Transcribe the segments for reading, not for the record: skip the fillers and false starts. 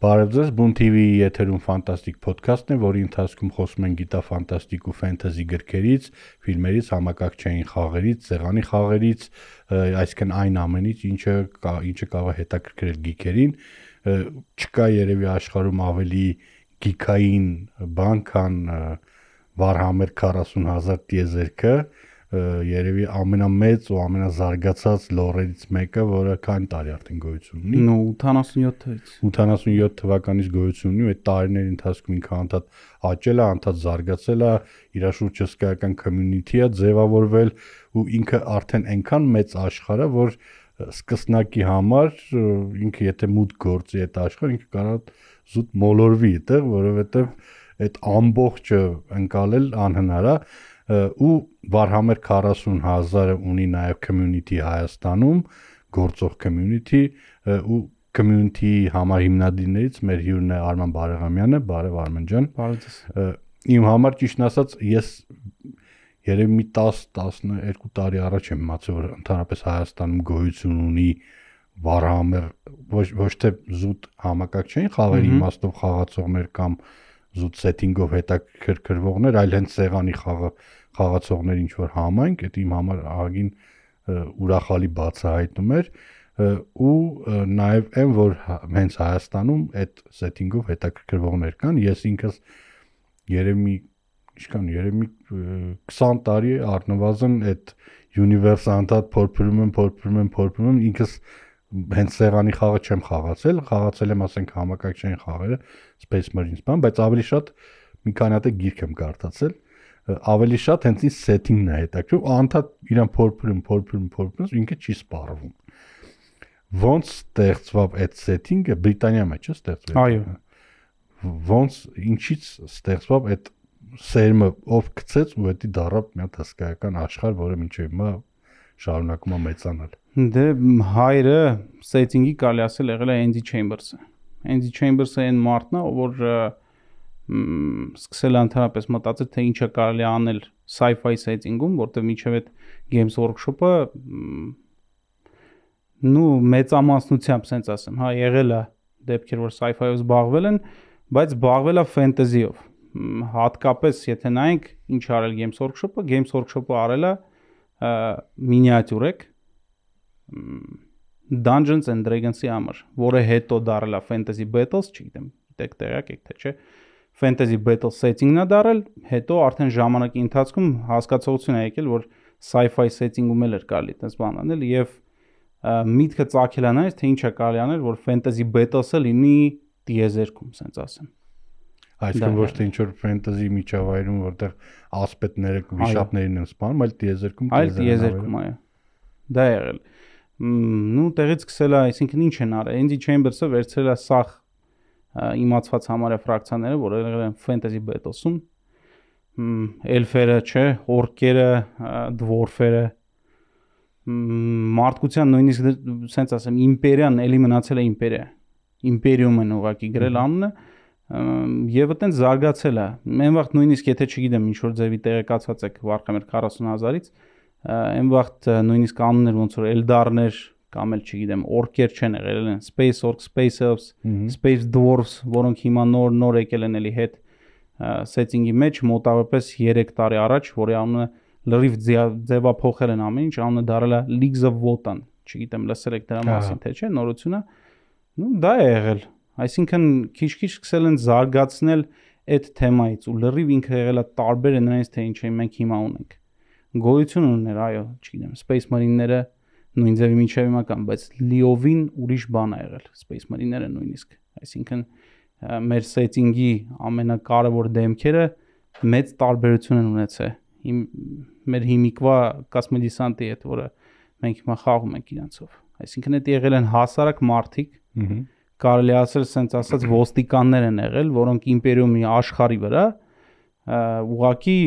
Բարև ձեզ, Բուն TV-ի եթերում ֆանտաստիկ ոդքասթն է, որի ընթացքում խոսում ենք գիտաֆանտաստիկ ու ֆենթեզի գրքերից, ֆիլմերից, համակարգչային խաղերից, սեղանի խաղերից, այսինքն այն ամենից, ինչը կարող է հետաքրքրել գիքերին, չկա երևի աշխարհում ավելի գիքային բան, քան Warhammer 40,000 տիեզերքը, երևի ամենամեծ ու ամենազարգացած լորերից մեկը, որը քանի տարի արդեն գոյություն ունի։ 87 թվականից գոյություն ունի, այդ տարիների ընթացքում ինքը անդադ աճել է, անդադ զարգացել է, իր շուրջ հսկայական community է ձևավորվել ու ինքը արդեն այնքան մեծ աշխարհ է, որ սկսնակի համար ինքը եթե մուտք գործի այդ աշխարհ, ինքը կարող զուտ մոլորվի այդտեղ, որովհետև այդ ամբողջը ընկալել անհնար է ու Warhammer 40,000-ը ունի նաև community Հայաստանում, գործող community ու community համար հիմնադիրներից մեր հյուրն է Արման Բարեղամյանը, բարև Արմեն ջան։ Բարև ձեզ։ Իմ համար ճիշտն ասած ես երևի մի 10-12 տարի առաջ եմ իմացել, որ ընդհանրապես Հայաստանում գոյություն ունի Warhammer ոչ թե զուտ համակարգչային խաղերի իմաստով խաղացողներ կամ զուտ setting-ով հետաքրքրվողներ, այլ հենց սեղանի խաղացողներ ինչ որ համայնք, դա իմ համար ահագին ուրախալի բացահայտում էր ու նաև այն որ հենց Հայաստանում այդ setting-ով հետաքրքրվողներ կան, ես ինքս երևի 20 տարի առնվազն այդ universe անդադ փորփրում եմ, ինքս հենց սեղանի խաղը չեմ խաղացել եմ ասենք համակարգչային խաղերը, Space Marines բան, բայց ավելի շատ մի քանի հատ գիրք եմ կարդացել, ավելի շատ հենց ის setting-ն է հետաքրքրում, անդադ իրան փորփրում, ինքը չի սպառվում։ Ոնց ստեղծվավ այդ setting-ը Բրիտանիա մեջ է ստեղծվել։ Այո։ Ոնց ինչից ստեղծվավ այդ սերմը ով գցեց ու դա դարավ մի հատ հսկայական աշխարհ, որը մինչև հիմա շարունակում է մեծանալ։ Դե հայրը setting-ի կարելի ասել եղել է Andy Chambers-ը։ Andy Chambers-ը այն մարդն է, որ սկսել է ընդհանրապես մտածել, թե ինչ է կարելի անել sci-fi setting-ում, որտեղ մինչև այդ Games Workshop-ը մեծամասնությամբ, ասենց ասեմ, հա, եղել է դեպքեր, որ sci-fi-ով զբաղվել են, բայց զբաղվել է fantasy-ով։ Հատկապես եթե նայենք ինչ արել Games Workshop-ը, Games Workshop-ը արել է մինիատյուրեք Dungeons and Dragons-ի համար, որը հետո դարել է Fantasy Battles, չգիտեմ, դեք տեղյակ եք թե չէ, Fantasy Battles setting-ն է դարել, հետո արդեն ժամանակի ընթացքում հասկացողություն է եկել, որ sci-fi setting-ում էլ էր կարելի այդպես բան անել եւ միտքը ծագել է նայես, թե ինչ է կարելի անել, որ Fantasy Battles-ը լինի տիեզերքում, ասենց ասեմ։ Այսինքն ոչ թե ինչ որ fantasy միջավայրում, որտեղ ասպետները վիշապներին են սպանում, այլ տիեզերքում, այո։ Դա է եղել։ Տեղից սկսել է, այսինքն ինչ են արել։ Andy Chambers-ը վերցրել է սախ իմացված համարյա ֆրակցիաները, որ եղել են Fantasy Battles-ում, էլֆերը, չէ, օրկերը, դվորֆերը, մարդկության նույնիսկ ասենց ասեմ, իմպերիան էլի մնացել է իմպերիա։ Իմպերիում են ուղղակի գրել անունը եւ այդտենց զարգացել է։ Այն վաղ նույնիսկ եթե չգիտեմ ինչ որ ձևի տեղեկացած եք Warhammer 40,000-ից, այն վաղ նույնիսկ անուններ ոնց որ Eldar-ներ կամ էլ չգիտեմ օրկեր չեն եղել են Space Orcs, Space Elves, Space Dwarves, որոնք հիմա նոր եկել են էլի հետ setting-ի մեջ մոտավորապես 3 տարի առաջ, որի անունը լրիվ ձևափոխել են ամեն ինչ, անունը դարել է Leagues of Wotan, չգիտեմ լսել եք դրա մասին թե չէ, նորությունը, դա է եղել։ Այսինքն քիչ-քիչ սկսել են զարգացնել այդ թեմայից ու լրիվ ինքը եղել է տարբեր է նրանից թե ինչ մենք հիմա ունենք։ Գոյություն ուներ, այո, չգիտեմ, Space Marine-ները նույն ձևի միջև հիմա կան, բայց լիովին ուրիշ բան է եղել Space Marine-ները նույնիսկ։ Այսինքն մեր setting-ի ամենակարևոր դեմքերը մեծ տարբերություն են ունեցել մեր հիմիկվա կոսմոդեսանտի հետ, որը մենք հիմա խաղում ենք իրանցով։ Այսինքն դա եղել են հասարակ մարդիկ, կարելի ասել, ասենց ասած ոստիկաններ են եղել, որոնք իմպերիումի աշխարհի վրա ուղակի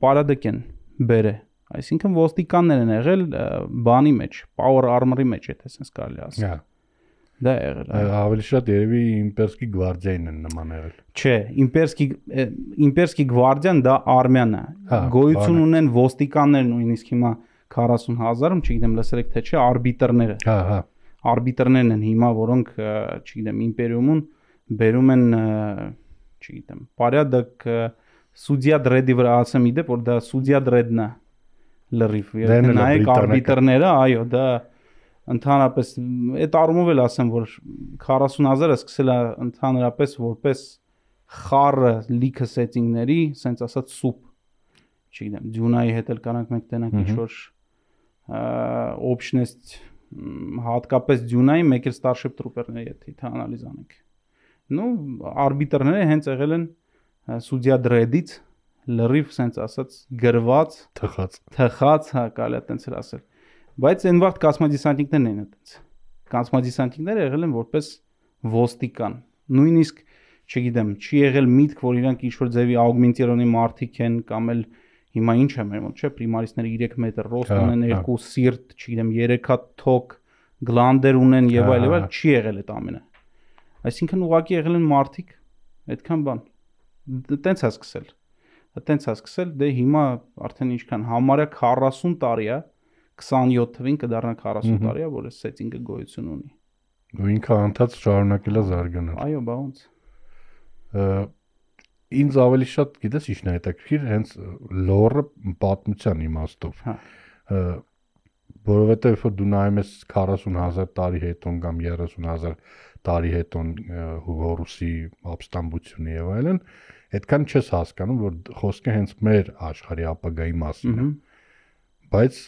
պարադակ են բերե։ Այսինքն ոստիկաններ են եղել բանի մեջ, power armor-ի մեջ, եթե ասես կարելի ասել։ Դա է եղել։ Ավելի շատ երևի իմպերսկի գվարդիային են նման եղել։ Չէ, իմպերսկի գվարդիան դա արմյան է։ Գոյություն ունեն ոստիկաններ նույնիսկ հիմա 40,000-ում, չգիտեմ լսել եք թե չէ, արբիտրները։ Արբիտրներն են հիմա, որոնք, չգիտեմ, իմպերիումում բերում են, չգիտեմ, порядок Судья Դրեդի վրա ասեմ իդեպ, որ դա Судья Դրեդն է լրիվ, եթե նայեք արբիտրները, այո, դա ընդհանրապես այդ առումով էլ ասեմ, որ 40,000-ը սկսել է ընդհանրապես որպես խառը լիքը սետինգների, սենց ասած սուպ, չգիտեմ, Դյունայի հետ էլ կանանք մենք տենանք ինչ-որ option-ից հատկապես Դյունայի, մեկ էլ Starship Trooper-ների հետ անալիզ անենք։ Ну, արբիտրները հենց եղել են Судья Դրեդից լրիվ սենց ասած գրված, թխած, հա, կարելի է տենց ասել։ Բայց այն վաղ կազմադեսանտիկներն են այդպես։ Կազմադեսանտիկները եղել են որպես ոստիկան։ Նույնիսկ, չգիտեմ, չի եղել միտք, որ իրանք ինչ-որ ձևի augmented-ի մարտիկ են կամ էլ հիմա ինչ է մեր մոտ, չէ, պրիմարիստները 3 մետր ռոստ ունեն, 2 սիրտ, չգիտեմ, 3 հատ թոք, գլանդեր ունեն եւ այլ, չի եղել այդ ամենը։ Այսինքն ուղղակի եղել են մարտիկ, այդքան բան։ Տենց է սկսել։ Տենց է սկսել, դե հիմա արդեն ինչքան համարյա 40 տարի է, 27 թվին կդառնա 40 տարի է, որ այս սետինգը գոյություն ունի։ Ու ինքը անդադ շարունակել է զարգանալ։ Այո, բա ոնց։ Ինձ ավելի շատ, գիտես, ինչն է հետաքրքիր, հենց լորը պատմության իմաստով։ Որովհետև որ դու նայում ես 40,000 տարի հետո կամ 30,000 տարի հետո Հորուսի ապստամբությունը եւ այլն, այդքան չես հասկանում, որ խոսքը հենց մեր աշխարհի ապագայի մասին է։ Բայց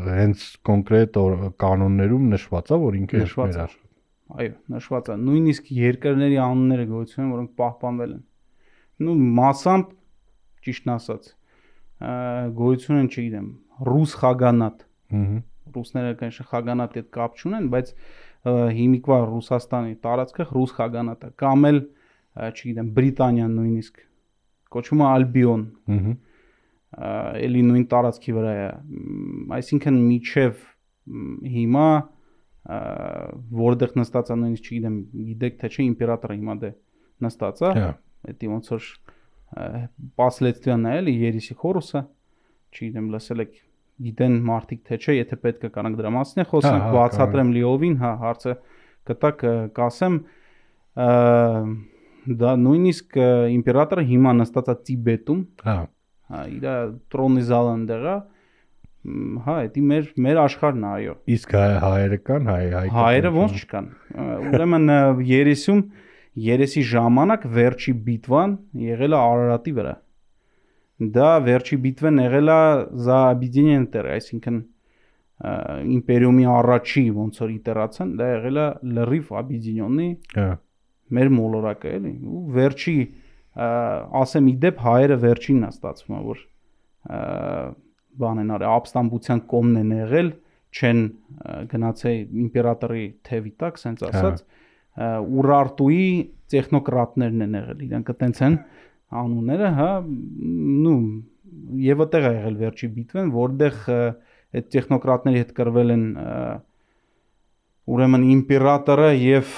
հենց կոնկրետ կանոններում նշված է, որ ինքը մեր աշխարհ։ Այո, նշված է։ Նույնիսկ երկրների անունները գոյություն են, որոնք պահպանվել են։ Ну, մասամբ ճիշտն ասած, գոյություն են, չգիտեմ, ռուս խագանատ։ Ռուսները конечно խագանատի հետ կապ չունեն, բայց հիմիկվա Ռուսաստանի տարածքը ռուս խագանատ է, կամ էլ, չգիտեմ, Բրիտանիան նույնիսկ կոչվում է Ալբիոն։ Էլի նույն տարածքի վրա է։ Այսինքն միջև հիմա որտեղ նստած է նույնիսկ չգիտեմ, գիտեք թե չէ իմպերատորը հիմա դե նստած է, դա ոնց որ последствия-ն է էլի երիսի խորուսը, չգիտեմ, լսել եք գիտեն մարդիկ թե չէ, եթե պետք է կանանք դրա մասին խոսենք, բացատրեմ լիովին, հա, հարցը կտակ կասեմ, դա նույնիսկ իմպերատորը հիմա նստած է Տիբետում, հա, իր տրոնի զալը ընդեղ է, հա, դա մեր աշխարհն է, այո։ Իսկ հայերը կան, հայերը ոնց չկան։ Ուրեմն երեսի ժամանակ վերջի բիտվան եղել է Արարատի վրա։ Դա վերջի բիտվեն եղել է за объединение терра, այսինքն իմպերիումի առաջի ոնց որ իտերացիան, դա եղել է լրիվ объединенный մեր մոլորակը էլի, ու վերջի ասեմ իդեպ հայերը վերջինն է ստացվում, որ բան են արել, ապստամբության կողմն են եղել, չեն գնացել իմպերատորի թևի տակ, սենց ասած, Ուրարտուի տեխնոկրատներն են եղել, իրանք այտենց են անունները, հա, նու եւ այդտեղ է եղել վերջի բիտվեն, որտեղ այդ տեխնոկրատների հետ կրվել են ուրեմն իմպերատորը եւ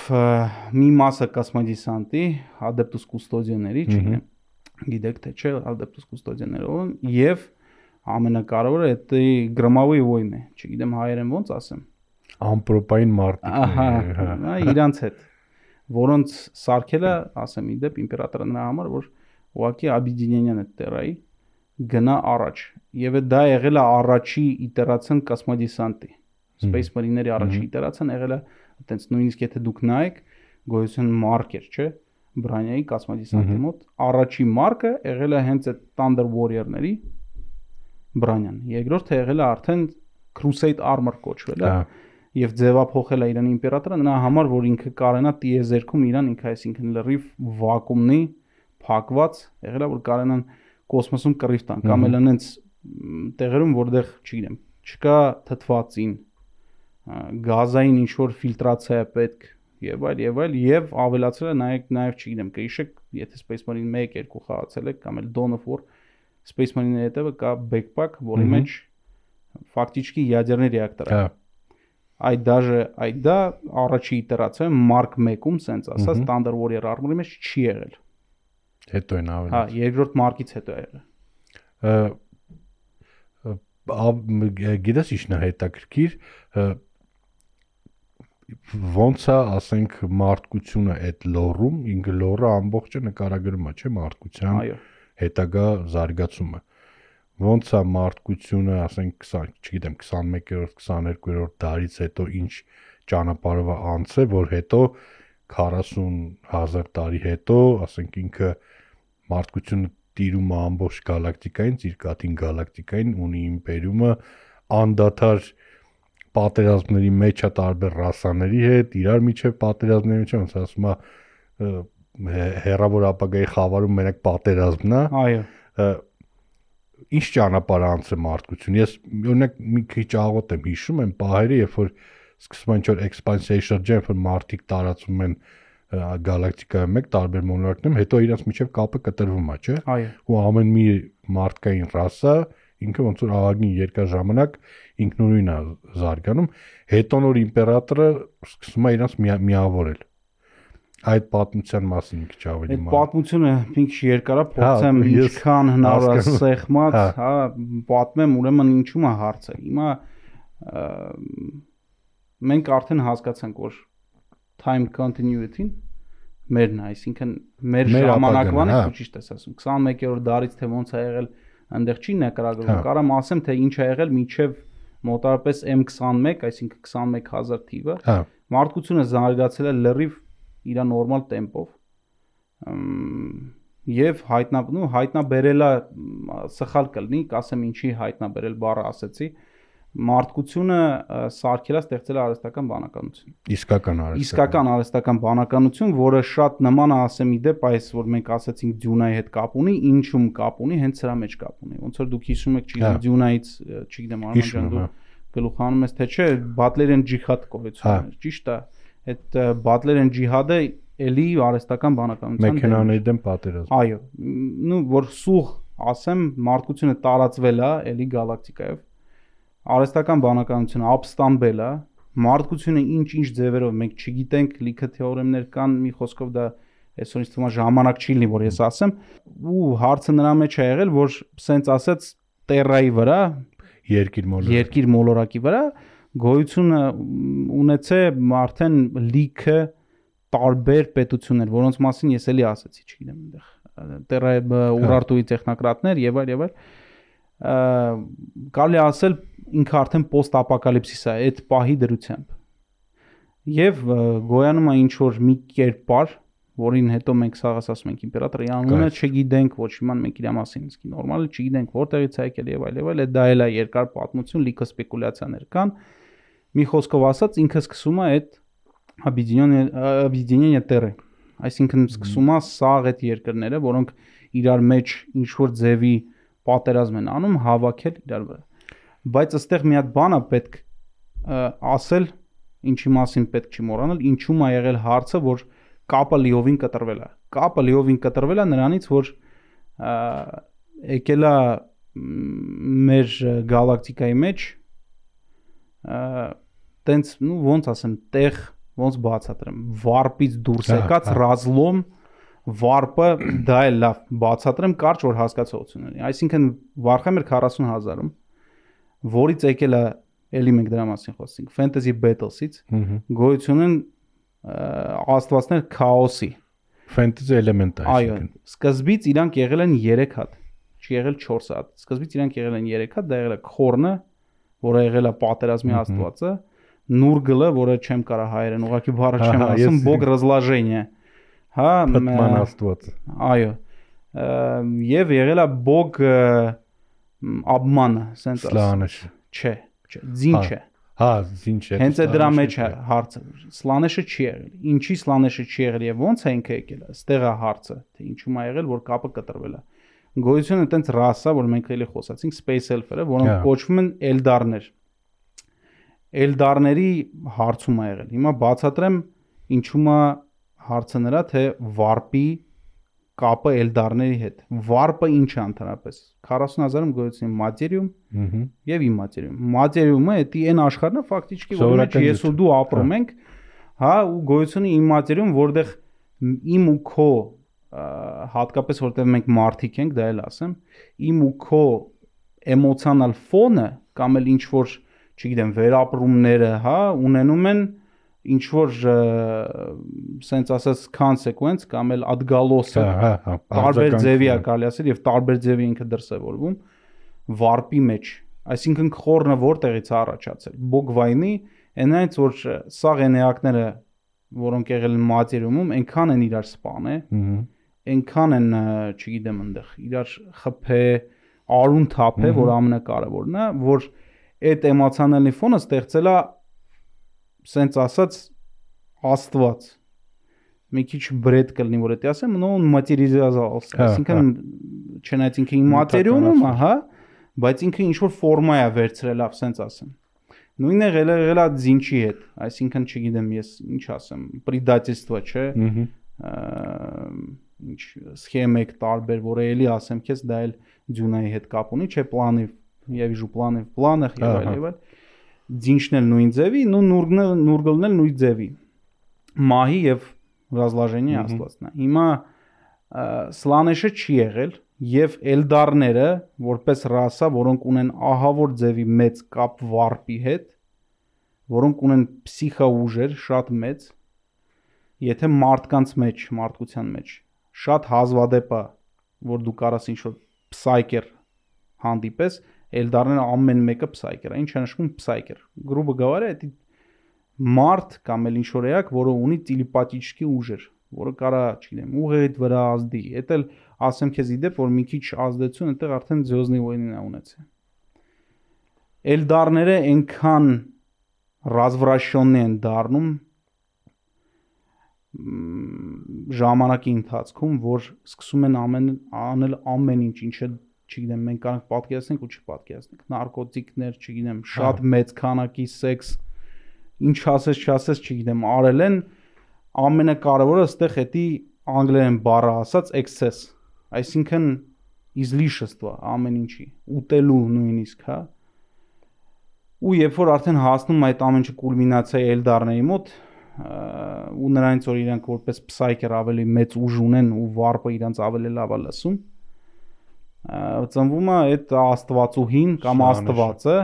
մի մասը կոսմոդեսանտի, Adeptus Custodiaների, չգիտեմ, գիտեք թե չէ, Adeptus Custodiaներով եւ ամենակարևորը դա Громовые войны, չգիտեմ հայերեն ոնց ասեմ, ամպրոպային մարտիկներ, հա, իրանց հետ, որոնց սարքելը, ասեմ իդեպ իմպերատորը նրա համար, որ ուղղակի объединение-ն է տերայի գնա առաջ եւ դա եղել է առաջի իտերացիան կոսմոդեսանտի Space Marine-ների առաջի իտերացիան եղել է այտենց նույնիսկ եթե դուք նայեք գոյություն մարկեր, չէ, Բրանյայի կոսմոդեսանտի մոտ առաջի մարկը եղել է հենց այդ Thunder Warrior-ների Բրանյան, երկրորդը եղել է արդեն Crusade Armor կոչվել է եւ ձևափոխել է իրան իմպերատորը նրա համար, որ ինքը կարենա տիեզերքում իրան ինքը այսինքն լրիվ վակուումնի փակված եղել է, որ կարենան կոսմոսում կռիվ տան կամ էլ այնց տեղերում, որտեղ, չգիտեմ, չկա թթվածին, գազային ինչ որ ֆիլտրացիա է պետք եւ այլ եւ ավելացրել է նաեւ չգիտեմ, կհիշեք, եթե Space Marine 1-2 խաղացել եք կամ էլ Dawn of War Space Marine-ի հետևը կա backpack, որի մեջ ֆակտիչկի ядерный реактор է։ Այդ դա առաջի իտերացիա Mark 1-ում սենց ասած Thunder Warrior Armor-ի մեջ չի եղել։ Հետո են ավել։ Հա, երկրորդ Mark-ից հետո է եղել։ Գիտես ինչն է հետաքրքիր, ոնց է, ասենք, մարդկությունը այդ լորում, ինքը լորը ամբողջը նկարագրում է, չէ՞, մարդկության հետագա զարգացումը։ Ոնց է մարդկությունը, ասենք, 20, չգիտեմ, 21-րդ, 22-րդ դարից հետո ինչ ճանապարհով անցե, որ հետո 40,000 տարի հետո, ասենք, ինքը մարդկությունը տիրում է ամբողջ գալակտիկային, Ծիրկաթին գալակտիկային, ունի իմպերիումը, անդադար պատերազմների մեջ է տարբեր ռասաների հետ, իրար միջև պատերազմների մեջ, ոնց ասում է, հերավոր ապագայի խավարում մենակ պատերազմն է։ Այո։ Ինչ ճանապարհ անցե մարդկություն։ Ես օրինակ մի քիչ աղոտ եմ հիշում եմ պահերը, երբ որ սկսվում է ինչ-որ էքսպանսիայի շրջան, որ մարդիկ տարածվում են գալակտիկայի մեջ տարբեր մոլորակներում, հետո իրենց միջև կապը կտրվում է, չէ՞։ Այո։ Ու ամեն մի մարդկային ռասա ինքը ոնց որ ահագին երկար ժամանակ ինքնուրույն է զարգանում, հետո նոր իմպերատորը սկսում է իրենց միավորել։ Այդ պատմության մասին մի քիչ ավելի Այդ պատմությունը մի քիչ երկար է, փորձեմ ինչքան հնարավոր է սեղմած, հա, պատմեմ, ուրեմն ինչու՞մ է հարցը։ Հիմա մենք արդեն հասկացանք, որ time continuity-ն մերն է, այսինքն մեր ժամանակվան է, ճիշտ ես ասում, 21-րդ դարից թե ոնց է եղել, այնտեղ չի նկարագրվում, կարամ ասեմ, թե ինչ է եղել մինչև մոտավորապես M21, այսինքն 21000 թիվը, մարդկությունը զարգացել է լրիվ իր նորմալ տեմպով եւ հայտնաբերելա սխալ կլինի, կասեմ ինչի հայտնաբերել բառը ասեցի, մարդկությունը սարքել է, ստեղծել է արհեստական բանականություն։ Իսկական արհեստական բանականություն, որը շատ նման է, ասեմ իդեպ, այս որ մենք ասեցինք Դյունայի հետ կապ ունի, ինչում կապ ունի, հենց սրա մեջ կապ ունի։ Ոնց որ դուք հիշում եք, չգիտեմ, Դյունայից, չգիտեմ, Արման ջան, դու գլուխանում ես, թե չէ, Բատլերյան ջիհադ կորեցումն էր, ճիշտ է։ Այդ Բատլերյան ջիհադը էլի արհեստական բանականության մեքենաների դեմ պատերազմ։ Այո, որ սուղ ասեմ, մարդկությունը տարածվել է էլի գալակտիկայով, արհեստական բանականությունը ապստամբել է, մարդկությունը ինչ ձևերով մենք չգիտենք, լիքը թեորեմներ կան, մի խոսքով դա այսօր ինձ թվում է ժամանակ չի լինի, որ ես ասեմ, ու հարցը նրա մեջ է եղել, որ սենց ասած տերրայի վրա, երկիր մոլորակի վրա գոյությունը ունեցե արդեն լիքը տարբեր պետություններ, որոնց մասին ես էլի ասեցի, չգիտեմ, այնտեղ տերրայի Ուրարտուի տեխնոկրատներ եւ այլ, կարելի ասել ինքը արդեն post-apocalypsis է այդ պահի դրությամբ։ Եվ գոյանում է ինչ որ մի կերպար, որին հետո մենք սաղս ասում ենք իմպերատորի անունը չգիտենք, ոչ իման մենք իր մասին իսկի նորմալ չգիտենք որտեղից է եկել եւ այլ, դա էլ է երկար պատմություն, լիքը սպեկուլյացիաներ կան։ Մի խոսքով ասած ինքը սկսում է այդ объединение Terre, այսինքն սկսում է սաղ այդ երկրները, որոնք իրար մեջ ինչ որ ձևի պատերազմ են անում, հավաքել իրար վրա։ Բայց ըստեղ մի հատ բան է պետք ասել, ինչի մասին պետք չի մոռանալ, ինչու՞մ է եղել հարցը, որ կապը լիովին կտրվել է։ Կապը լիովին կտրվել է նրանից, որ եկել է մեր գալակտիկայի մեջ տենց, ոնց ասեմ, տեղ, ոնց բացատրեմ, վարպից դուրս եկած ռազլոմ վարպը դա է լավ բացատրեմ կարճ որ հասկացողություն ունի։ Այսինքն Warhammer 40,000-ում, որից եկել է էլի մենք դրա մասին խոսենք, Fantasy Battles-ից, գոյություն են աստվածներ քաոսի, fantasy էլեմենտ է, այսինքն։ Այո, սկզբից իրանք եղել են 3 հատ, չի եղել 4 հատ։ Սկզբից իրանք եղել են 3 հատ, դա եղել է Khorne, որը եղել է պատերազմի աստվածը, Nurgle-ը, որը չեմ կարա հայերեն, ուղղակի բառը չեմ ասում, Bog разложения, հա, Փտման աստվածը։ Այո։ Եվ եղել է Bog обмана, sense Սլանեշը։ Չէ, Ձինչը։ Հա, Ձինչը։ Հենց այդ դրա մեջ է հարցը։ Սլանեշը չի եղել։ Ինչի Սլանեշը չի եղել եւ ո՞նց է ինքը եկել։ Այստեղ է հարցը, թե ինչու՞մ է եղել, որ կապը կտրվել է։ Գոյությունը այտենց ռասա, որ մենք էլի խոսացինք, Space Elf-երը, որոնք կոչվում են Էլդարներ։ Էլդարների հարցում է եղել։ Հիմա բացատրեմ ինչու՞մ է հարցը նրա, թե վարպի կապը Էլդարների հետ։ Վարպը ինչ է ընդհանրապես։ 40,000-ում գոյություն Մատերիում եւ Իմատերիում։ Մատերիումը դա այն աշխարհն է, ֆակտիչկի, որ մեջ ես ու դու ապրում ենք, հա, ու գոյությունը Իմատերիում, որտեղ իմ ու քո հատկապես որտեղ մենք մարդիկ ենք, դա էլ ասեմ, իմ ու քո էմոցիոնալ ֆոնը կամ էլ ինչ որ, չգիտեմ, վերապրումները, հա, ունենում են ինչ որ սենց ասած consequence կամ էլ ադգալոսը տարբեր ձևի է կարելի ասել եւ տարբեր ձևի ինքը դրսևորվում վարպի մեջ, այսինքն խորնը որտեղից է առաջացել, բոգվայնի, այնից որ սաղ էնեակները, որոնք եղել են մատերիումում, այնքան են իրար սպանե, այնքան են, չգիտեմ, այնտեղ իրար խփե, արուն թափե, որ ամենակարևորն է, որ այդ էմոցիոնալի ֆոնը ստեղծել է սենց ասած աստված մի քիչ բրեդ կլինի որ դա ասեմ но он материализовался այսինքն չնայած ինքը մատերիումում ահա բայց ինքը ինչ որ ֆորմա է վերցրել ավ սենց ասեմ նույնն է եղել է ձինչի հետ այսինքն չգիտեմ ես ինչ ասեմ предательство չէ ինչ սխեմեք տարբեր որ էլի ասեմ քեզ դա էլ ձյունայի հետ կապ ունի չէ պլանի я вижу планы в планах եւ այլ Ձինչն էլ նույն ձևի, նուրգլն էլ նույն ձևի։ Մահի եւ разложение աստվածն է։ Հիմա Սլանեշը չի եղել եւ Էլդարները որպես ռասա, որոնք ունեն ահավոր ձևի մեծ կապ վարպի հետ, որոնք ունեն պսիխաուժեր շատ մեծ, եթե մարդկանց մեջ, մարդկության մեջ շատ հազվադեպ է, որ դու կարաս ինչ-որ պսայկեր հանդիպես Էլդարները ամեն մեկը պսայկեր է, ինչ է նշվում պսայկեր։ Грубо говоря, это մարդ կամ էլ ինչ-որ էակ, որը ունի տելեպաթический ուժեր, որը կարա, չգիտեմ, ուղեղիդ վրա ազդի։ Էդ էլ ասեմ քեզ իդեպ, որ մի քիչ ազդեցություն այդտեղ արդեն Звездные войны-ն է ունեցել։ Էլդարները այնքան развращенные են դառնում ժամանակի ընթացքում, որ սկսում են անել ամեն ինչ, ինչը չգիտեմ, մենք կարող պատկերացնենք ու չպատկերացնենք, նարկոտիկներ, չգիտեմ, շատ մեծ քանակի սեքս, ինչ ասես, չգիտեմ, արել են, ամենակարևորը այստեղ էդի անգլերեն բառը ասած excess, այսինքն излишество ամեն ինչի, ուտելու նույնիսկ, հա։ Ու երբ որ արդեն հասնում այդ ամեն ինչը կուլմինացիայի Էլդարների մոտ, ու նրանից որ իրանք որպես պսայկեր ավելի մեծ ուժ ունեն ու վարպը իրանք ավելի լավ է լսում ծնվում է այդ աստվածուհին կամ աստվածը,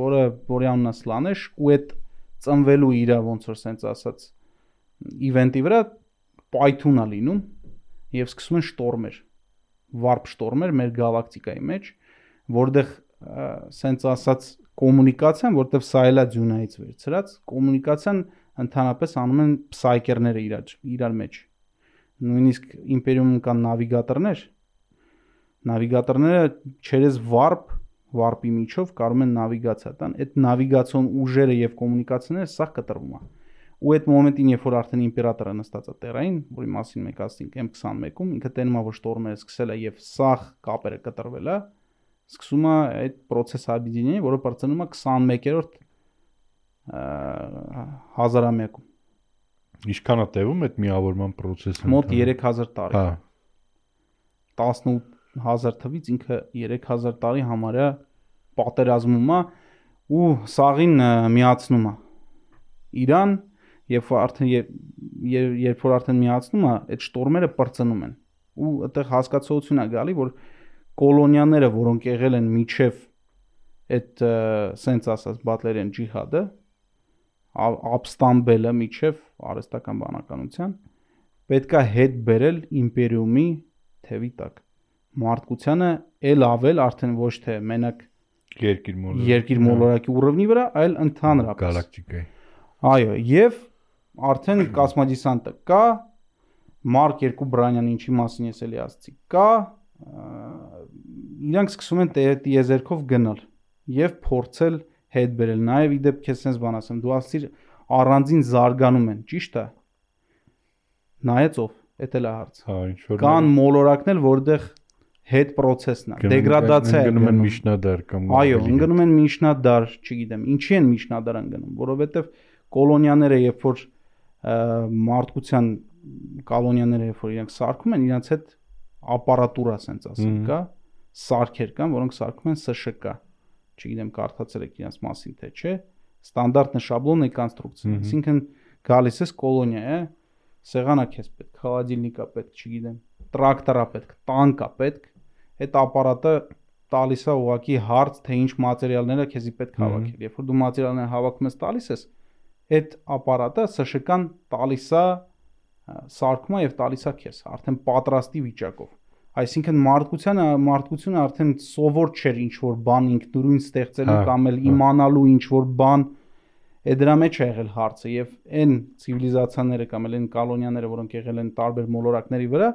որի անունը Սլանեշ, ու այդ ծնվելու իր ոնց որ սենց ասած իվենտի վրա պայթուն է լինում եւ սկսում են շտորմեր, վարպ շտորմեր մեր գալակտիկայի մեջ, որտեղ սենց ասած կոմունիկացիան, որտեղ սա էլա ձյունայից վերցրած, կոմունիկացիան ընդհանրապես անում են պսայկերները իրար մեջ։ Նույնիսկ իմպերիումում կան նավիգատորները չերես վարպի միջով կարող են նավիգացիա տան, այդ նավիգացիոն ուժերը եւ կոմունիկացիաները սա կտրվում է։ Ու այդ մոմենտին, երբ որ արդեն իմպերատորը նստած է տեղային, որի մասին մենք ասենք M21-ում, ինքը տենում է որ շտորմերը սկսել է եւ սա կապերը կտրվել է, սկսում է այդ process объединения, որը բարձրանում է 21-րդ հազարամյակում։ Ինչքան է տևում այդ միավորման process-ը։ Մոտ 3000 տարի։ 18,000 թվից ինքը 3000 տարի համարյա պատերազմում է ու սաղին միացնում է Իրան, երբ որ արդեն միացնում է, այդ շտորմերը բրծնում են։ Ու այդտեղ հասկացողություն է գալի, որ կոլոնիաները, որոնք եղել են միջև այդ սենց ասած բատլերեն ջիհադը, ապստամբելը միջև արհեստական բանականության, պետքա հետ բերել իմպերիումի թևի տակ։ Մարդկությանը էլ ավել արդեն ոչ թե մենակ երկիր մոլորակի ուռովնի վրա, այլ ընդհանրապես գալակտիկայի։ Այո, եւ արդեն կոսմոդեսանտը կա, Մարկ 2 Բրանյան ինչի մասին ես էլի ասացի, կա, իրանք սկսում են տիեզերքով գնալ եւ փորձել հետ բերել։ Նաեւ իդեպ քեզ sense բան ասեմ, դու ասիր առանձին զարգանում են, ճիշտ է։ Նայեց ով, էդ էլ է հարց։ Հա, ինչ որ կան մոլորակներ, որտեղ հետ process-ն է, դեգրադացիա է գնում են միջնադար կամ այո, ընկնում են միջնադար, չգիտեմ, ինչի են միջնադար ընկնում, որովհետեւ կոլոնիաները, երբ որ մարդկության կոլոնիաները, երբ որ իրենք սարքում են, իրանց հետ ապարատուրա, ասենց ասեմ, կա, սարքեր կան, որոնք սարքում են ՍՇԿ, չգիտեմ, կարդացել եք իրանց մասին թե չէ, ստանդարտная шаблонная конструкция, այսինքն գալիս ես կոլոնիա է, սեղանա քեզ պետք, խալադիլնիկա պետք, չգիտեմ, տրակտորա պետք, տանկա պետք, այդ ապարատը տալիս է ուղղակի հարց, թե ինչ մատերիալները քեզի պետք հավաքել։ Երբ որ դու մատերիալները հավաքում ես տալիս ես, այդ ապարատը ՍՇԿ-ն տալիս է սարքում է եւ տալիս է քեզ արդեն պատրաստի վիճակով այսինքն մարդկությունը արդեն սովոր չէր ինչ որ բան ինքնուրույն ստեղծելու կամ էլ իմանալու ինչ որ բան է դրա մեջ է եղել հարցը եւ այն ցիվիլիզացիաները կամ էլ այն կոլոնիաները որոնք եղել են տարբեր մոլորակների վրա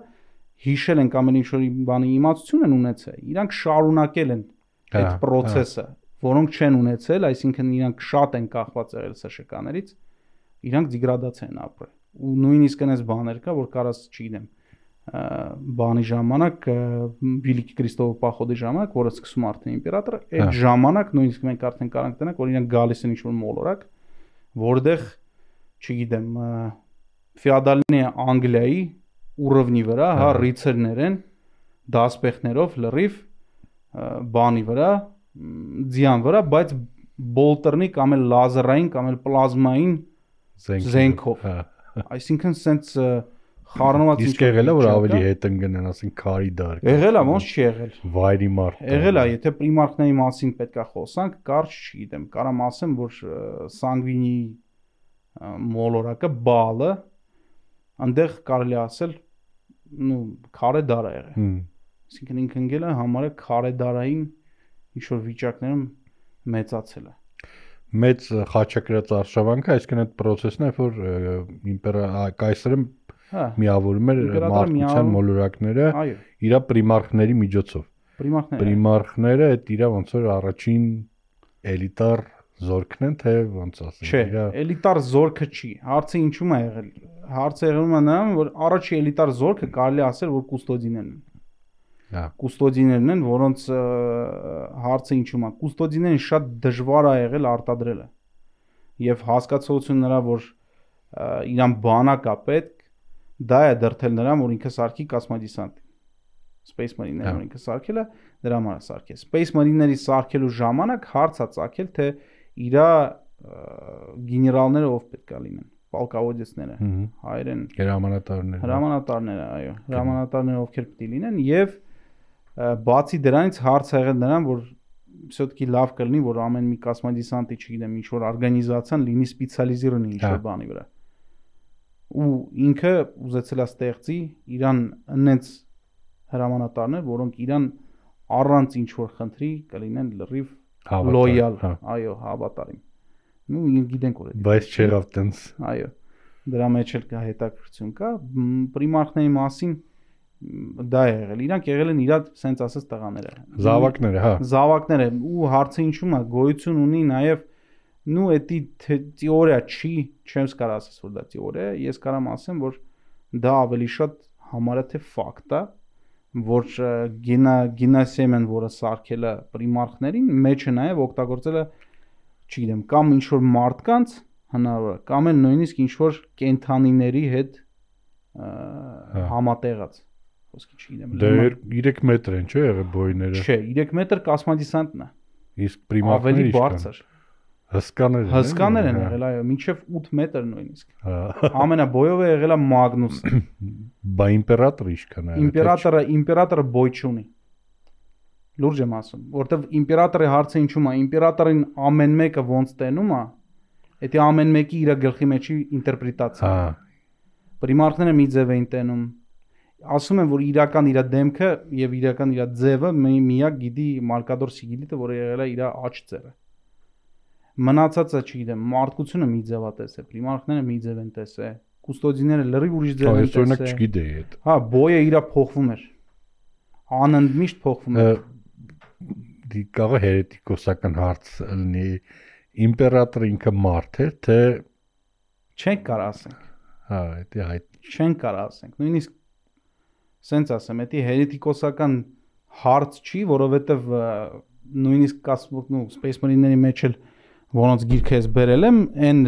հիշել են կամ էլ ինչ որ բանի իմացություն են ունեցել իրանք շարունակել են այդ process-ը որոնք չեն ունեցել այսինքն իրանք շատ են կախված եղել ՍՇԿ-ներից իրանք դիգրադացիա են ապրել ու նույնիսկ այնպես բաներ կա որ կարաս չգիտեմ բանի ժամանակ Վիլիկի Քրիստոֆ Պախոդի ժամանակ որը սկսում արդեն իմպերատորը այդ ժամանակ նույնիսկ մենք արդեն կարանք տնենք որ իրանք գալիս են ինչ-որ մոլորակ որտեղ չգիտեմ ֆեոդալնի Անգլիայի ուռովնի վրա հա ռիցերներ են դասպեխներով լրիվ բանի վրա ձյան վրա բայց բոլտերնի կամ էլ լազերային կամ էլ պլազմային զենքով այսինքն սենց խառնված իսկ եղել է որ ավելի հետ ընկնեն ասենք քարի դար եղել է ոնց չի եղել վայրի մարդ եղել է եթե պրիմարքների մասին պետքա խոսանք կարճ չգիտեմ կարամ ասեմ որ սանգվինի մոլորակը բալը այնտեղ կարելի ասել նու քարե դար է եղել այսինքն ինքն ընկել է համարը քարե դարային ինչ որ վիճակներում մեծացել է մեծ խաչակրած արշավանքը այսինքն այդ process-ն է որ կայսրը միավորում էր մարդկության մոլորակները իր պրիմարխների միջոցով պրիմարխները այդ իր ոնց որ առաջին էլիտար զորքն են թե ոնց ասեմ չէ էլիտար զորքը չի հարցը ինչու՞մ է եղել հարցը եղել է նրան որ առաջի էլիտար զորքը կարելի ասել որ կուստոդիներն են կուստոդիներն են որոնց հարցը ինչու՞մ է կուստոդիներին շատ դժվար է եղել արտադրելը եւ հասկացողությունը նրա որ իրան բանակ է պետք դա է դրթել նրան որ ինքը սարքի կոսմոդեսանտ Space Marine-ները որ ինքը սարքել է դրա համար է սարքել Space Marine-ների սարքելու ժամանակ հարց է ցակել թե իր գեներալները ով պետք է լինեն պալկավոդեսները հայերեն հրամանատարները այո հրամանատարները ովքեր պետք է լինեն եւ բացի դրանից հարց ա եղել նրան որ все-таки լավ կլինի որ ամեն մի կոսմոդեսանտի չգիտեմ ինչ որ օրգանիզացիան լինի սպეციալիզիրованный ինչ որ բանի վրա ու ինքը ուզեցել է ստեղծի իրան այնց հրամանատարներ որոնք իրան առանց ինչ որ խնդրի կլինեն լրիվ լոյալ այո հավատարիմ նու գիտենք որ բայց չեղավ տենց այո դրա մեջ էլ կա հետաքրքրություն կա պրիմարխների մասին դա է եղել իրանք եղել են իրա սենց ասած տղաները զավակները հա զավակները ու հարցը ինչու՞մ է գոյություն ունի նաև նու էդի թեորիա չի չեմ կարող ասես որ դա թեորիա է ես կարամ ասեմ որ դա ավելի շատ համարը թե ֆակտ է որ գինասեմեն որը սարքել է պրիմարխներին մեջը նաև օգտագործել է չգիտեմ կամ ինչ որ մարդկանց հնարավոր է կամ էլ նույնիսկ ինչ որ կենթանիների հետ համատեղած խոսքի չգիտեմ դե 3 մետր են չէ եղել բոյները չէ 3 մետր կոսմոդեսանտն է իսկ պրիմարխների ավելի բարձր հսկաներ են եղել այո մինչև 8 մետր նույնիսկ ամենաբոյով է եղել է Մագնուսը բա իմպերատորը ինչքան է իմպերատորը բոյ չունի լուրջ եմ ասում որտեվ իմպերատորի հարցը ինչու՞մ է իմպերատորին ամեն մեկը ոնց տենում է դա ամեն մեկի իր գլխի մեջի ինտերպրետացիա պրիմարխները մի ձև էին տենում ասում են որ իրական իր դեմքը եւ իրական իր ձևը միակ գիտի Մարկադոր Սիգիլիտը որը եղել է իր աջ ձևը մնացածը չգիտեմ մարդկությունը մի ձևա տեսե պրիմարխները մի ձև են տեսե կուստոդիները լրիվ ուրիշ ձև են տեսե օրինակ չգիտեի այդ հա բոյը իրա փոխվում էր անընդմիշտ փոխվում էր դի կարող հերետիկոսական հարց լինի իմպերատորը ինքը մարդ է թե չենք կարող ասենք հա դա այդ չենք կարող ասենք նույնիսկ սենց ասեմ դա հերետիկոսական հարց չի որովհետև նույնիսկ կասմոկնու Space Marine-ների մեջ էլ որոնց գիրքը ես բերել եմ այն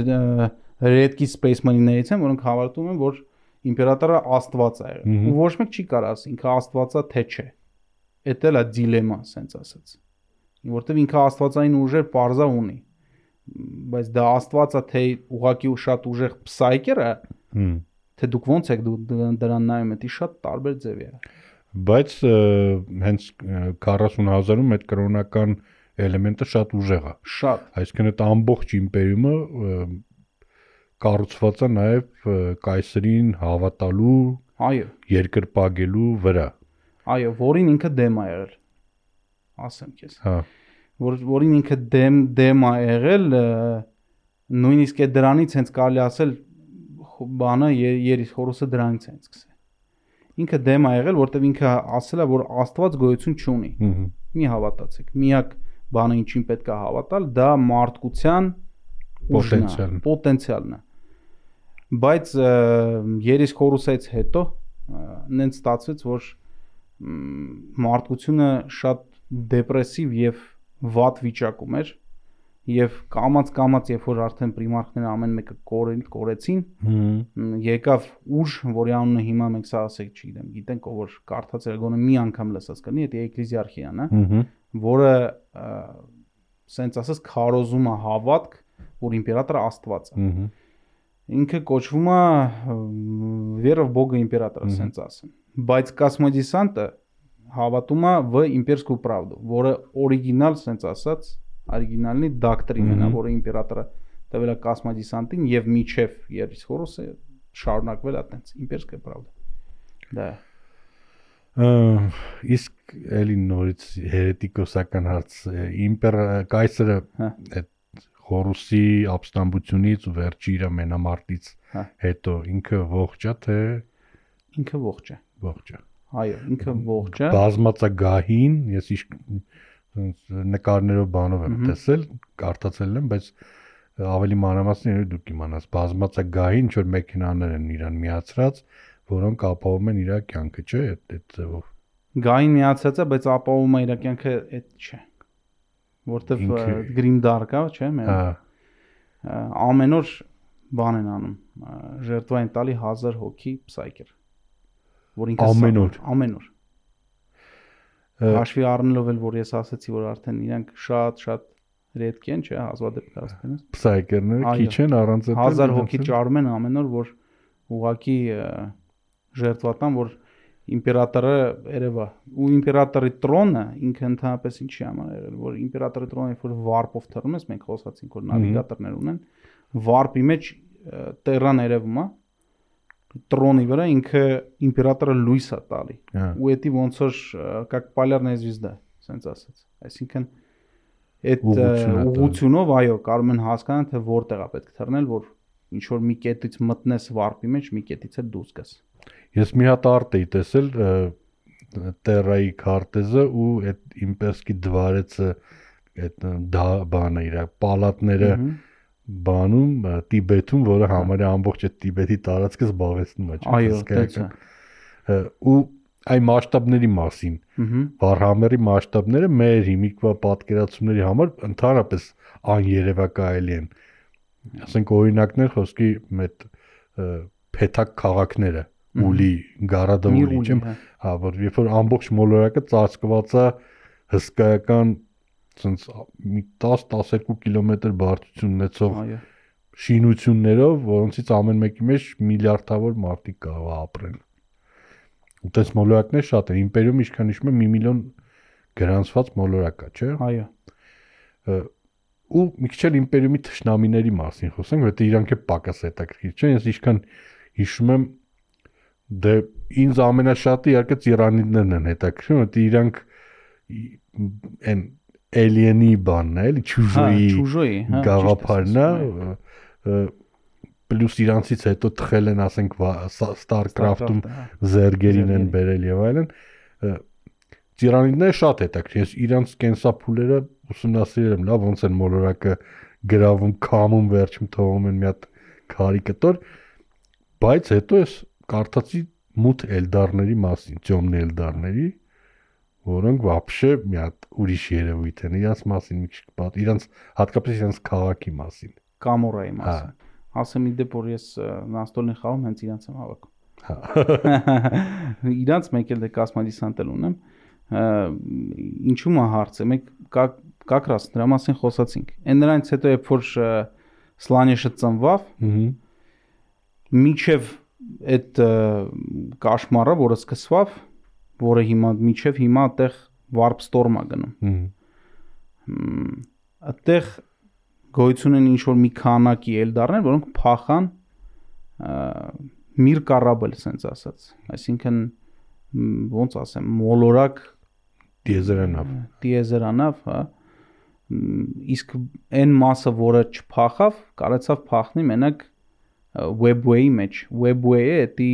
redkey Space Marine-ներից են որոնք հավատում են որ իմպերատորը աստված է եղել ու ոչ մեկ չի կարող ասի ինքը աստվածա թե չէ դա էլ է դիլեմա սենց ասած որտեվ ինքը աստվածային ուժեր parza ունի բայց դա աստվածա թե ուղակի ու շատ ուժեղ psyker է թե դուք ոնց եք դրան նայում դա շատ տարբեր ձև է բայց հենց 40000-ում այդ կրոնական էլեմենտը շատ ուժեղ է շատ այսինքն այդ ամբողջ իմպերիումը կառուցված է նաև կայսրին հավատալու, այո, երկրպագելու վրա։ Այո, որին ինքը դեմ է եղել։ Ասեմ քեզ։ Հա։ Որին ինքը դեմ է եղել, նույնիսկ է դրանից հենց կարելի ասել բանը Երիսխորոսը դրանից է սկսել։ Ինքը դեմ է եղել, որտեղ ինքը ասել է, որ Աստված գոյություն չունի։ Մի հավատացեք։ Միակ բանը ինչին պետք է հավատալ, դա մարդկության պոտենցիալն է։ Բայց Երիսխորոսից հետո նենց ստացվեց, որ մարդկությունը շատ դեպրեսիվ եւ վատ վիճակում էր եւ կամած երբ որ արդեն պրիմարքները ամեն մեկը կորեցին, եկավ ուժ, որի անունը հիմա մենք սա ասենք, գիտենք ով որ կարդացել գոնե մի անգամ լսած կլինի, դա էկլեզիարխիան է, որը սենց ասած քարոզում է հավատք, որ իմպերատորը Աստված է։ Ինքը կոչվում է Վերա Բոգը իմպերատորը, սենց ասեմ։ Բայց կոսմոդեսանտը հավատում է в имперскую правду, որը օրիգինալ սենց ասած օրիգինալնի դոկտրինն է, որը իմպերատորը տվել է կոսմոդեսանտին եւ միջև Երիսխորոսը շարունակվել է այդպես имперская правда։ Դա իսկ էլի նորից հերետիկոսական հարց կայսրը այդ Խորոսի ապստամբությունից ու վերջի իր մենամարտից հետո ինքը ողջ է թե ինքը ողջ է։ Ողջ է։ Այո, ինքը ողջ է։ Բազմածագահին ես նկարներով բանով եմ տեսել, կարդացել եմ, բայց ավելի մանրամասն դուք իմանաս, բազմածագահին ինչ որ մեքենաներ են իրան միացրած, որոնք ապահովում են իր կյանքը, չէ՞, այդ ձևով։ Գահին միացած է, բայց ապահովում է իր կյանքը, այդ չէ։ Որտեվ գրիմդար կա, չէ՞, ամեն օր բան են անում, ժերտվա են տալի 1000 հոգի պսայքեր, որ ինքը ամեն օր հաշվի առնելով էլ որ ես ասացի որ արդեն իրանք շատ ռետք են, չէ, հազվադեպ կարծես պսայքերները քիչ են առանց 1000 հոգի ճարում են ամեն օր, որ ուղակի ժերտվա տան, որ իմպերատորը երևա ու իմպերատորի տրոնը ինքը ընդհանրապես ինչի համար եղել, որ իմպերատորի տրոնը երբ որ վարպով թռնում ես, մենք խոսացինք որ նավիգատորներ ունեն, վարպի մեջ տերան երևում է, տրոնի վրա ինքը իմպերատորը լույս է տալի, ու էդի ոնց որ как полярная звезда, ասենց ասած, այսինքն այդ ուղղությունով այո, կարող են հասկանալ թե որտեղ է պետք թռնել, որ ինչ որ մի կետից մտնես վարպի մեջ, մի կետից էլ դուրս գաս։ Ես մի հատ արտ էի տեսել Տերայի քարտեզը ու այդ իմպերսկի դվարեցը այդ բանը իր պալատները բանում Տիբեթում, որը համարյա ամբողջ այդ Տիբեթի տարածքը զբաղեցնում է, այո, ու այ մասշտաբների մասին, Վարհամերի մասշտաբները մեր հիմիկվա պատկերացումների համար ընդհանրապես աներևակայելի են։ Ասենք օրինակներ խոսքի այդ փեթակ քաղաքները, Ուլի, Գարադաուլի, չեմ, հա, որ երբ որ ամբողջ մոլորակը ծածկված է հսկայական ցենց 10-12 կիլոմետր բարձրություն ունեցող շինություններով, որոնցից ամեն մեկի մեջ միլիարդավոր մարդիկ կարող է ապրեն։ Ու տես մոլորակներ շատ են, իմպերիում ինչքան հիշում եմ 1 միլիոն գրանցված մոլորակ է, չէ՞։ Այո։ Ու մի քիչ էլ իմպերիումի թշնամիների մասին խոսենք, որտեղ իրանք է պակաս հետաքրքիր, չէ՞։ Ես ինչքան հիշում եմ, դե ինձ ամենաշատը իհարկե տիրանիդներն են հետաքրքրում, որտեղ իրանք այն alien-ի բանն է, էլի ճուժոյի գաղափարն է, պլյուս իրանցից հետո թխել են, ասենք, StarCraft-ում զերգերին են բերել եւ այլն։ Տիրանիդները շատ հետաքրքիր, ես իրանց կենսափուլերը ուսումնասիրել եմ, լավ ոնց են մոլորակը գրավում, քամում, վերջում թողում են մի հատ քարի կտոր, բայց հետո ես կարդացի մութ էլդարների մասին, ծյոմնի էլդարների, որոնք вообще մի հատ ուրիշ երևույթ են, իրանց մասին մի քիչ կպատ, իրանց հատկապես իրանց քաղաքի մասին, Կամորայի մասին։ Ասեմ իդեպ որ ես նաստոլին խաղում հենց իրանց եմ հավաքում։ Իրանց մեկ էլ դե կոսմոդեսանտել ունեմ, ինչու՞մ է հարցը, մենք как раз դրա մասին խոսացինք։ Այն նրանից հետո երբ որ Սլանեշը ծնվավ, միջև այդ կաշմարը, որը սկսվավ, որը հիմա միջև հիմա այդտեղ Warp Storm-ա գնում։ Այդտեղ գոյություն են ինչ-որ մի քանակի Էլդարներ, որոնք փախան Միր Կարաբել, ասենց ասած, այսինքն ոնց ասեմ, մոլորակ դիեզերանավ, հա, իսկ այն մասը, որը չփախավ, կարեցավ փախնի մենակ Webway-ի մեջ։ Webway-ը դա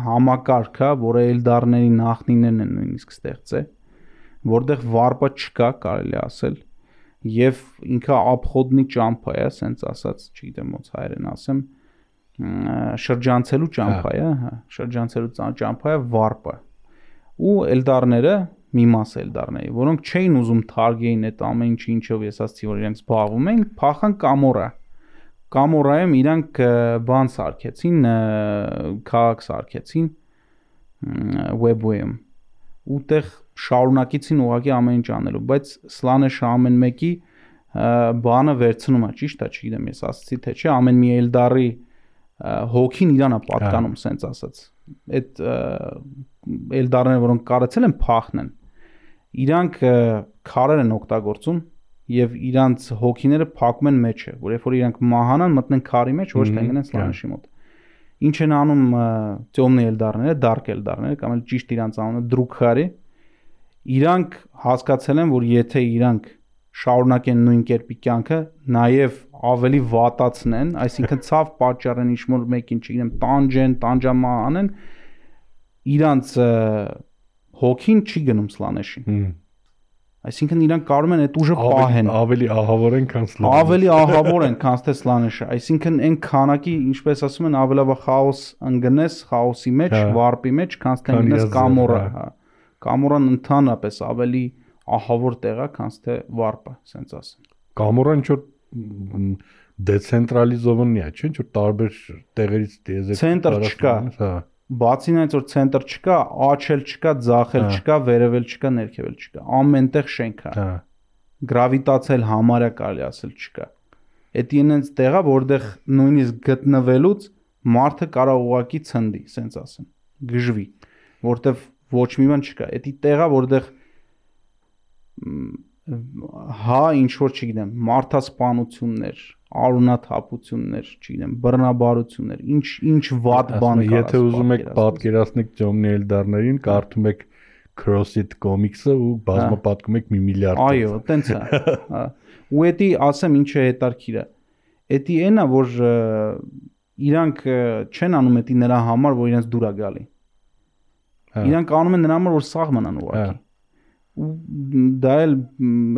համակարգը, որը Էլդարների նախնիներն են նույնիսկ ստեղծել, որտեղ վարպը չկա, կարելի ասել, եւ ինքը աբխոդնի ճամփա է, ասենց ասած, չգիտեմ ոնց հայերեն ասեմ, շրջանցելու ճամփա է, հա, շրջանցելու ճամփա է վարպը։ Ու Էլդարները, մի մաս Էլդարների, որոնք չէին ուզում թարգեին այդ ամեն ինչով ես ասացի, որ իրենք զբաղվում են, փախան Կամորա։ Կամորայում իրանք բան սարքեցին, քաղաք սարքեցին Webway-ում։ Ուտեղ շարունակեցին ուղղակի ամեն ինչ անելու, բայց Սլանեշը ամեն մեկի բանը վերցնում է, ճիշտ է, չգիտեմ, ես ասացի թե չէ, ամեն մի Էլդարի հոգին իրան է պատկանում, սենց ասած։ Այդ Էլդարները, որոնք կարեցել են փախնեն, իրանք քարեր են օգտագործում եւ իրանց հոգիները փակում են մեջը, որ երբ որ իրանք մահանան, մտնեն քարի մեջ, ոչ թե գնեն Սլանեշի մոտ։ Ինչ են անում Տյոմնի Էլդարները, Dark Էլդարները, կամ էլ ճիշտ իրանց անունը Դրուքարի, իրանք հասկացել են, որ եթե իրանք շարունակեն նույն կերպի կյանքը, նաև ավելի վատացնեն, այսինքն ցավ պատճառեն ինչ-որ մեկին, չգիտեմ, տանջեն, տանջամանեն, իրանց հոգին չի գնում Սլանեշին։ Այսինքն իրանք կարող են այդ ուժը պահեն, ավելի ահավոր են, քան Սլանեշը։ Ավելի ահավոր են, քան թե Սլանեշը։ Այսինքն այն քանակի, ինչպես ասում են, ավելավա խաոս ընկնես, խաոսի մեջ, վարպի մեջ, քան թե ընկնես Կամորա, հա։ Կամորան ընդհանրապես ավելի ահավոր տեղ է, քան թե վարպը, ասենց ասեմ։ Կամորան ինչ-որ դեցենտրալիզովանի է, չէ՞, ինչ-որ տարբեր տեղերից դիեզեր ցենտր չկա։ Հա։ Բացի նրանից, որ ցենտր չկա, աչել չկա, ձախել չկա, վերևել չկա, ներքևել չկա։ Ամենտեղ շենք է։ Հա։ Գրավիտացիալ համարյա կարելի ասել չկա։ Էդի այնց տեղ է, որտեղ նույնիսկ գտնվելուց մարդը կարող ուղակի ցնդի, ասենց ասեմ, գժվի, որտեղ ոչ մի բան չկա։ Էդի տեղ է, որտեղ հա ինչ որ չգիտեմ, մարդասպանություններ, արունաթափություններ, չգիտեմ, բռնաբարություններ, ինչ վատ բան կա։ Եթե ուզում եք պատկերացնեք Տյոմնի Էլդարներին, կարդում եք CrossFit Comics-ը ու բազմապատկում եք 1 միլիարդ։ Այո, տենց է։ Հա։ Ու էդի ասեմ ինչը հետարքիր է։ Էդի այնա, որ իրանք չեն անում էդի նրա համար, որ իրենց դուր է գալի։ Իրանք անում են նրա համար, որ սաղ մնան ուղղակի։ Դա էլ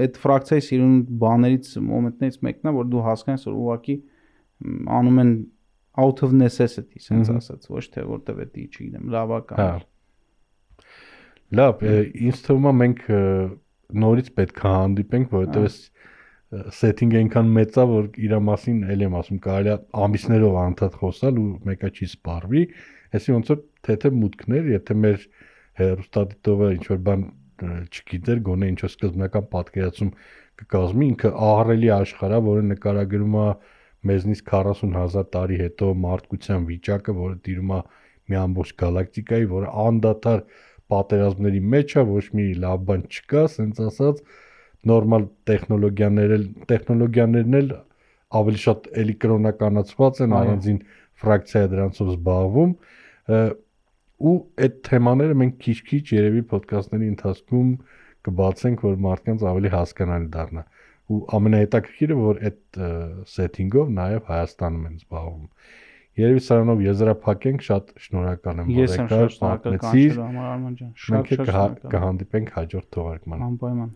այդ ֆրակցիայի սիրուն բաներից մոմենտներից մեկն է, որ դու հասկանես, որ ուղղակի անում են out of necessity, sense ասած, ոչ թե որտեվ էդի, չգիտեմ, լավական է։ Լավ, ինձ թվում է մենք նորից պետք է հանդիպենք, որովհետև այս setting-ը այնքան մեծ է, որ իր մասին էլ եմ ասում, կարելի է ամիսներով անդադ խոսալ ու մեկը չի սպառվի, այսինքն ոնց որ թեթև մուտքներ, եթե մեր հեռուստադիտողը ինչ որ բան չգիտեր, գոնե ինչ-որ սկզբնական պատկերացում կկազմի, ինքը ահռելի աշխարհ է, որը նկարագրում է մեզնից 40,000 տարի հետո մարդկության վիճակը, որը տիրում է մի ամբողջ գալակտիկայի, որը անդադար պատերազմների մեջ է, ոչ մի լավ բան չկա, ասենց ասած, նորմալ տեխնոլոգիաներն էլ ավելի շատ էլի կրոնականացված են, առանձին ֆրակցիա է դրանցով զբաղվում, ու այդ թեմաները մենք քիչ-քիչ երևի ոդքասթների ընթացքում կբացենք, որ մարդկանց ավելի հասկանալի դառնա։ Ու ամենահետաքրքիրը, որ այդ սեթինգով նաև Հայաստանում են զբաղվում։ Երևի սրանով եզրափակենք, շատ շնորհակալ եմ, որ եկար, պատմեցիր։ Մենք կհանդիպենք հաջորդ թողարկմանը։ Անպայման։